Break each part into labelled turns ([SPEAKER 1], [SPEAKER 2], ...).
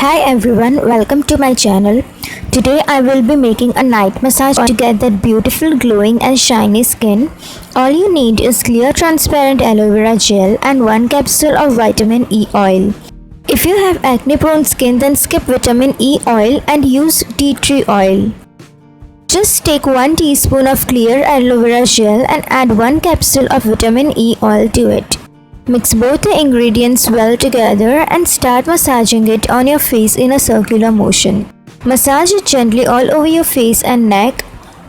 [SPEAKER 1] Hi everyone, welcome to my channel. Today I will be making a night massage to get that beautiful glowing and shiny skin. All you need is clear transparent aloe vera gel and 1 capsule of vitamin E oil. If you have acne prone skin, then skip vitamin E oil and use tea tree oil. Just take 1 teaspoon of clear aloe vera gel and add 1 capsule of vitamin E oil to it. Mix both the ingredients well together and start massaging it on your face in a circular motion. Massage it gently all over your face and neck.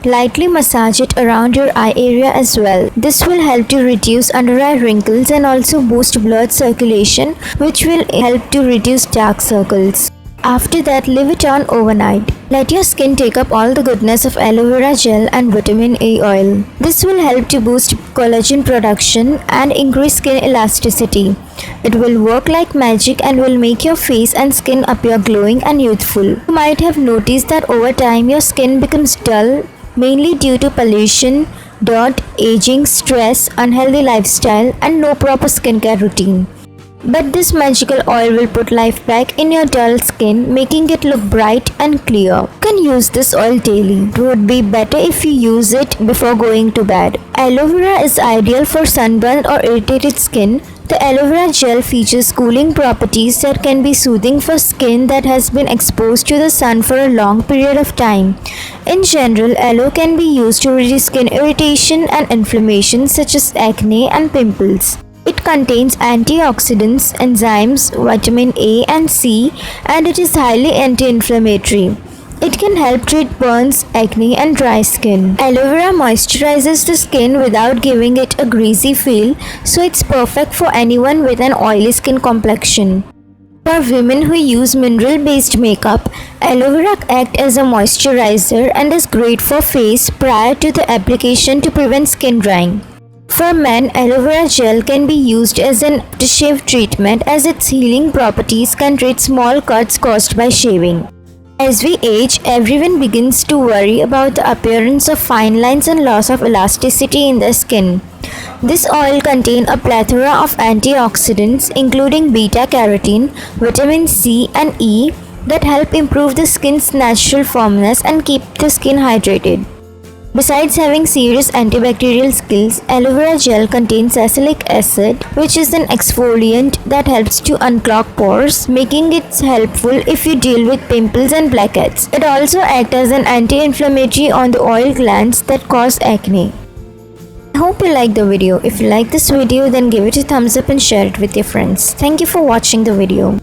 [SPEAKER 1] Lightly massage it around your eye area as well. This will help to reduce under eye wrinkles and also boost blood circulation, which will help to reduce dark circles. After that, leave it on overnight. Let your skin take up all the goodness of aloe vera gel and vitamin E oil. This will help to boost collagen production and increase skin elasticity. It will work like magic and will make your face and skin appear glowing and youthful. You might have noticed that over time your skin becomes dull, mainly due to pollution, dirt, aging, stress, unhealthy lifestyle, and no proper skincare routine. But this magical oil will put life back in your dull skin, making it look bright and clear. You can use this oil daily. It would be better if you use it before going to bed. Aloe vera is ideal for sunburned or irritated skin. The aloe vera gel features cooling properties that can be soothing for skin that has been exposed to the sun for a long period of time. In general, aloe can be used to reduce skin irritation and inflammation such as acne and pimples. It contains antioxidants, enzymes, vitamin A and C, and it is highly anti-inflammatory. It can help treat burns, acne, and dry skin. Aloe vera moisturizes the skin without giving it a greasy feel, so it's perfect for anyone with an oily skin complexion. For women who use mineral-based makeup, aloe vera acts as a moisturizer and is great for face prior to the application to prevent skin drying. For men, aloe vera gel can be used as an aftershave treatment as its healing properties can treat small cuts caused by shaving. As we age, everyone begins to worry about the appearance of fine lines and loss of elasticity in the skin. This oil contains a plethora of antioxidants including beta-carotene, vitamin C and E that help improve the skin's natural firmness and keep the skin hydrated. Besides having serious antibacterial skills, aloe vera gel contains salicylic acid, which is an exfoliant that helps to unclog pores, making it helpful if you deal with pimples and blackheads. It also acts as an anti-inflammatory on the oil glands that cause acne. I hope you liked the video. If you like this video, then give it a thumbs up and share it with your friends. Thank you for watching the video.